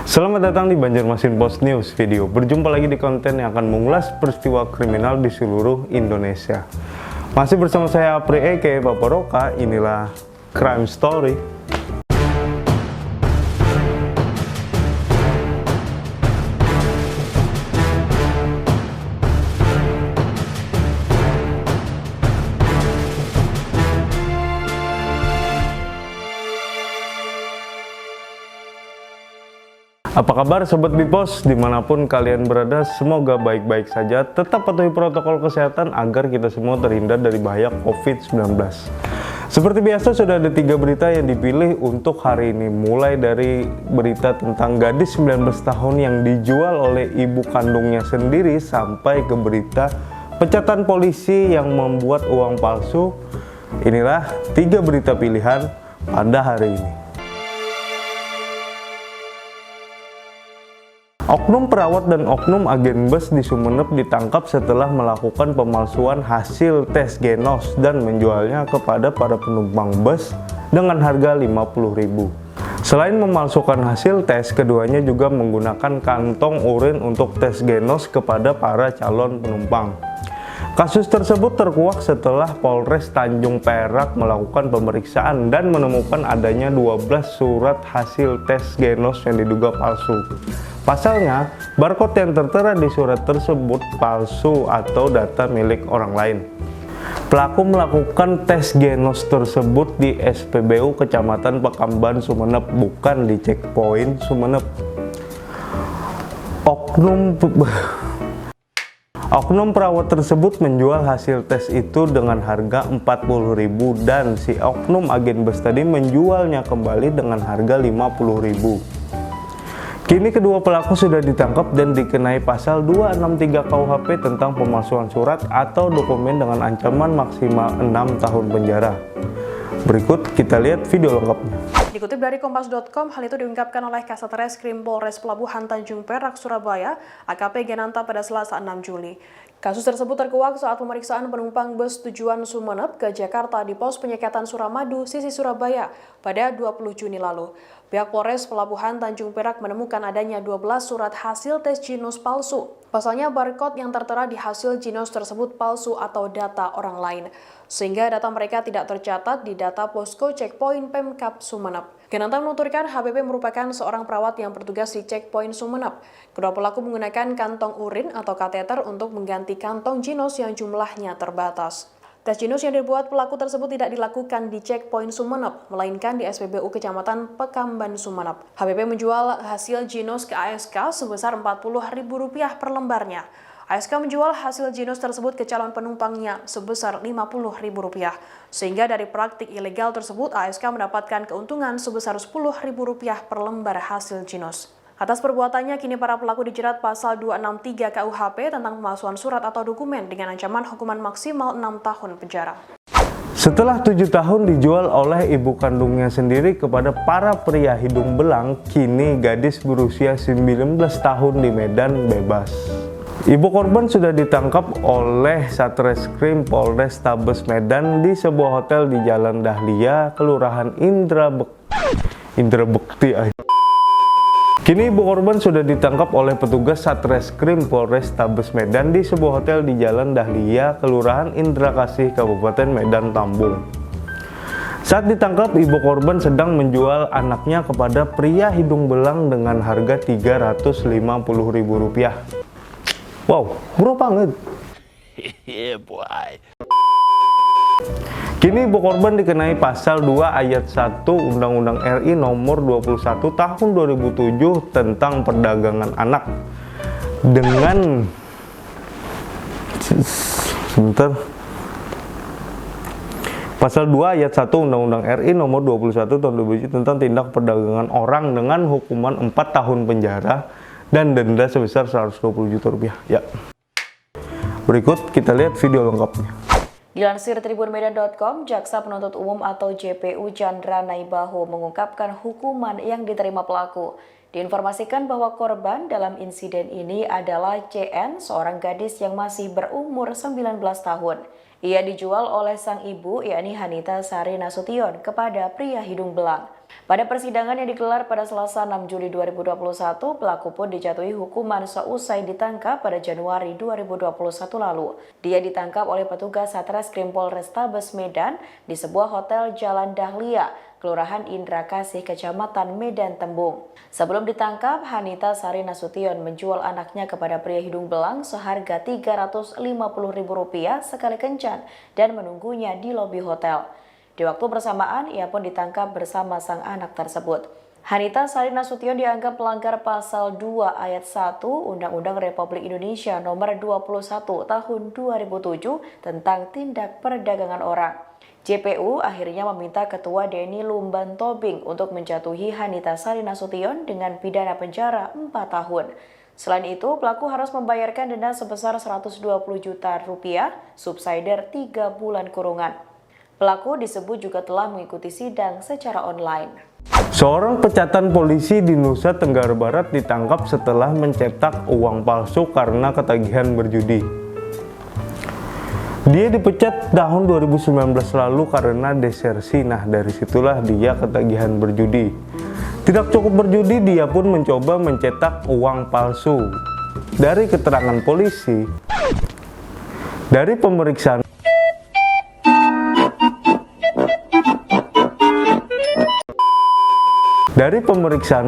Selamat datang di Banjarmasin Post News Video. Berjumpa lagi di konten yang akan mengulas peristiwa kriminal di seluruh Indonesia. Masih bersama saya Apri aka Bapak Roka. Inilah Crime Story. Apa kabar Sobat Bipos dimanapun kalian berada, semoga baik-baik saja. Tetap patuhi protokol kesehatan agar kita semua terhindar dari bahaya COVID-19. Seperti biasa sudah ada 3 berita yang dipilih untuk hari ini. Mulai dari berita tentang gadis 19 tahun yang dijual oleh ibu kandungnya sendiri, sampai ke berita pecatan polisi yang membuat uang palsu. Inilah 3 berita pilihan pada hari ini. Oknum perawat dan oknum agen bus di Sumeneb ditangkap setelah melakukan pemalsuan hasil tes genos dan menjualnya kepada para penumpang bus dengan harga Rp50.000. Selain memalsukan hasil tes, keduanya juga menggunakan kantong urin untuk tes genos kepada para calon penumpang. Kasus tersebut terkuak setelah Polres Tanjung Perak melakukan pemeriksaan dan menemukan adanya 12 surat hasil tes genos yang diduga palsu. Pasalnya, barcode yang tertera di surat tersebut palsu atau data milik orang lain. Pelaku melakukan tes genos tersebut di SPBU Kecamatan Pekamban, Sumeneb, bukan di checkpoint Sumeneb. Oknum perawat tersebut menjual hasil tes itu dengan harga Rp40.000 dan si oknum agen bus tadi menjualnya kembali dengan harga Rp50.000. Kini kedua pelaku sudah ditangkap dan dikenai pasal 263 KUHP tentang pemalsuan surat atau dokumen dengan ancaman maksimal 6 tahun penjara. Berikut kita lihat video lengkapnya. Dikutip dari Kompas.com, hal itu diungkapkan oleh Kasat Reskrim Polres Pelabuhan Tanjung Perak, Surabaya, AKP Genanta pada Selasa 6 Juli. Kasus tersebut terkuak saat pemeriksaan penumpang bus tujuan Sumeneb ke Jakarta di pos penyekatan Suramadu, Sisi Surabaya pada 20 Juni lalu. Pihak Polres Pelabuhan Tanjung Perak menemukan adanya 12 surat hasil tes ginos palsu. Pasalnya barcode yang tertera di hasil ginos tersebut palsu atau data orang lain, sehingga data mereka tidak tercatat di data posko checkpoint Pemkab Sumeneb. Genanta menuturkan HBP merupakan seorang perawat yang bertugas di checkpoint Sumeneb. Kedua pelaku menggunakan kantong urin atau kateter untuk mengganti kantong ginos yang jumlahnya terbatas. Tes ginos yang dibuat pelaku tersebut tidak dilakukan di checkpoint Sumeneb, melainkan di SPBU Kecamatan Pekamban, Sumeneb. HBP menjual hasil ginos ke ASK sebesar Rp40.000 per lembarnya. ASK menjual hasil ginos tersebut ke calon penumpangnya sebesar Rp50.000. Sehingga dari praktik ilegal tersebut, ASK mendapatkan keuntungan sebesar Rp10.000 per lembar hasil ginos. Atas perbuatannya, kini para pelaku dijerat pasal 263 KUHP tentang pemalsuan surat atau dokumen dengan ancaman hukuman maksimal 6 tahun penjara. Setelah 7 tahun dijual oleh ibu kandungnya sendiri kepada para pria hidung belang, kini gadis berusia 19 tahun di Medan bebas. Ibu korban sudah ditangkap oleh Satreskrim Polres Tabes Medan di sebuah hotel di Jalan Dahlia, Kelurahan Indra Bekti. Kini ibu korban sudah ditangkap oleh petugas Satreskrim Polres Tabes Medan di sebuah hotel di Jalan Dahlia, Kelurahan Indra Kasih, Kabupaten Medan Tambung. Saat ditangkap, ibu korban sedang menjual anaknya kepada pria hidung belang dengan harga Rp350.000. Wow, murah banget. Kini ibu korban dikenai pasal 2 ayat 1 Undang-Undang RI nomor 21 tahun 2007 tentang perdagangan anak dengan Pasal 2 ayat 1 Undang-Undang RI nomor 21 tahun 2007 tentang tindak perdagangan orang dengan hukuman 4 tahun penjara dan denda sebesar Rp120 juta. Ya. Berikut kita lihat video lengkapnya. Dilansir tribunmedan.com, Jaksa Penuntut Umum atau JPU Chandra Naibaho mengungkapkan hukuman yang diterima pelaku. Diinformasikan bahwa korban dalam insiden ini adalah CN, seorang gadis yang masih berumur 19 tahun. Ia dijual oleh sang ibu, yakni Hanita Sari Nasution, kepada pria hidung belang. Pada persidangan yang digelar pada Selasa 6 Juli 2021, pelaku pun dijatuhi hukuman seusai ditangkap pada Januari 2021 lalu. Dia ditangkap oleh petugas Satreskrim Polrestabes Medan di sebuah hotel Jalan Dahlia, Kelurahan Indra Kasih, Kecamatan Medan Tembung. Sebelum ditangkap, Hanita Sari Nasution menjual anaknya kepada pria hidung belang seharga Rp350.000 sekali kencan dan menunggunya di lobi hotel. Di waktu bersamaan, ia pun ditangkap bersama sang anak tersebut. Hanita Sari Nasution dianggap melanggar pasal 2 ayat 1 Undang-Undang Republik Indonesia nomor 21 tahun 2007 tentang tindak perdagangan orang. JPU akhirnya meminta Ketua Denny Lumban Tobing untuk menjatuhi Hanita Sari Nasution dengan pidana penjara 4 tahun. Selain itu, pelaku harus membayarkan denda sebesar Rp120 juta, subsidiar 3 bulan kurungan. Pelaku disebut juga telah mengikuti sidang secara online. Seorang pecatan polisi di Nusa Tenggara Barat ditangkap setelah mencetak uang palsu karena ketagihan berjudi. Dia dipecat tahun 2019 lalu karena desersi. Nah, dari situlah dia ketagihan berjudi. Tidak cukup berjudi, dia pun mencoba mencetak uang palsu. Dari keterangan polisi, dari pemeriksaan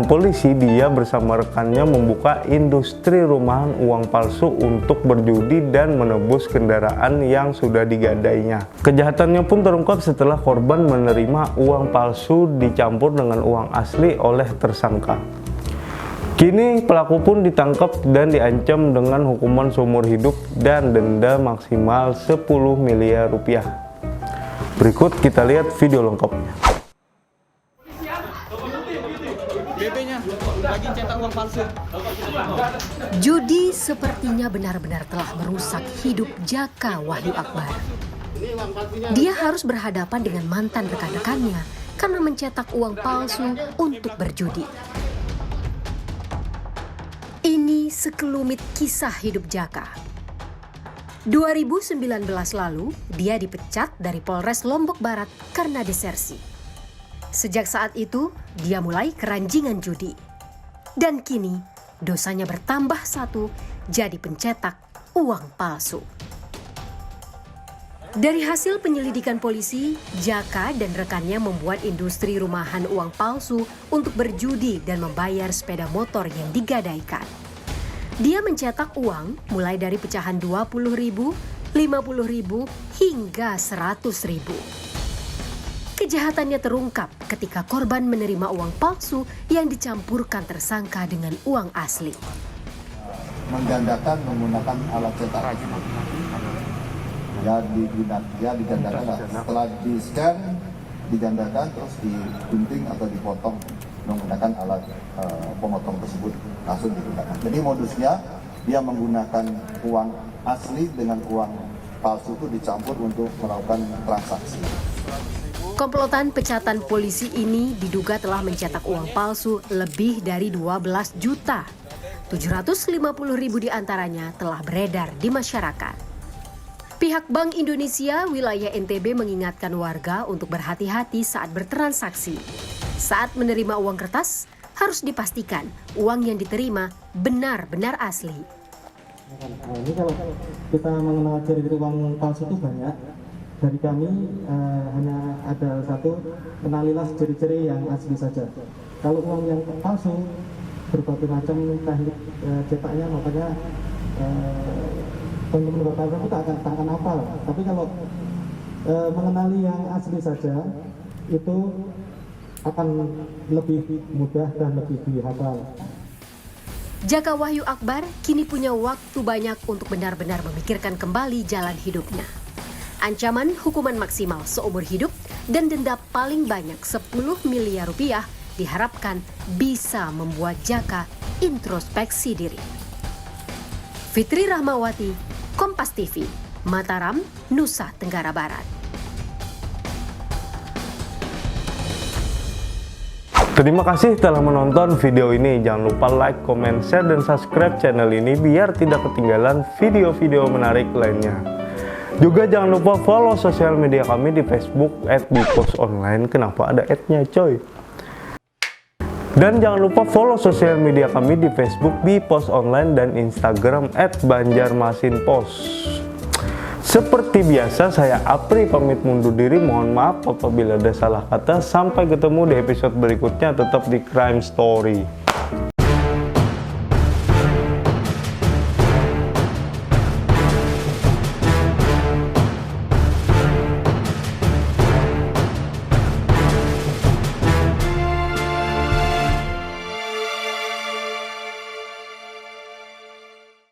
polisi, dia bersama rekannya membuka industri rumahan uang palsu untuk berjudi dan menebus kendaraan yang sudah digadainya. Kejahatannya pun terungkap setelah korban menerima uang palsu dicampur dengan uang asli oleh tersangka. Kini pelaku pun ditangkap dan diancam dengan hukuman seumur hidup dan denda maksimal Rp10 miliar. Berikut kita lihat video lengkapnya. Lagi cetak uang palsu. Judi sepertinya benar-benar telah merusak hidup Jaka Wahyu Akbar. Dia harus berhadapan dengan mantan rekan-rekannya karena mencetak uang palsu untuk berjudi. Ini sekelumit kisah hidup Jaka. 2019 lalu, dia dipecat dari Polres Lombok Barat karena desersi. Sejak saat itu, dia mulai keranjingan judi. Dan kini, dosanya bertambah 1, jadi pencetak uang palsu. Dari hasil penyelidikan polisi, Jaka dan rekannya membuat industri rumahan uang palsu untuk berjudi dan membayar sepeda motor yang digadaikan. Dia mencetak uang mulai dari pecahan Rp20.000, Rp50.000, hingga Rp100.000. Kejahatannya terungkap ketika korban menerima uang palsu yang dicampurkan tersangka dengan uang asli. Menggandakan menggunakan alat cetak. Ya digandakan setelah di-scan, digandakan terus digunting atau dipotong menggunakan alat pemotong tersebut langsung digunakan. Jadi modusnya dia menggunakan uang asli dengan uang palsu itu dicampur untuk melakukan transaksi. Komplotan pecatan polisi ini diduga telah mencetak uang palsu lebih dari 12 juta. 750.000 diantaranya telah beredar di masyarakat. Pihak Bank Indonesia wilayah NTB mengingatkan warga untuk berhati-hati saat bertransaksi. Saat menerima uang kertas, harus dipastikan uang yang diterima benar-benar asli. Ini kalau kita mengenal ciri-ciri uang palsu itu banyak. Dari kami hanya ada satu, kenalilah ciri-ciri yang asli saja. Kalau uang yang palsu, berbagai macam teknik cetaknya, makanya teman-teman Bapak Ibu tak akan hafal. Tapi kalau mengenali yang asli saja, itu akan lebih mudah dan lebih dihafal. Jaka Wahyu Akbar kini punya waktu banyak untuk benar-benar memikirkan kembali jalan hidupnya. Ancaman hukuman maksimal seumur hidup dan denda paling banyak Rp10 miliar diharapkan bisa membuat Jaka introspeksi diri. Fitri Rahmawati, Kompas TV, Mataram, Nusa Tenggara Barat. Terima kasih telah menonton video ini. Jangan lupa like, comment, share, dan subscribe channel ini biar tidak ketinggalan video-video menarik lainnya. Juga jangan lupa follow sosial media kami di Facebook @bikosonline. Kenapa ada @nya coy? Dan jangan lupa follow sosial media kami di Facebook, di Post Online, dan Instagram @banjarmasinpos. Seperti biasa, saya Apri pamit mundur diri. Mohon maaf apabila ada salah kata. Sampai ketemu di episode berikutnya, tetap di Crime Story.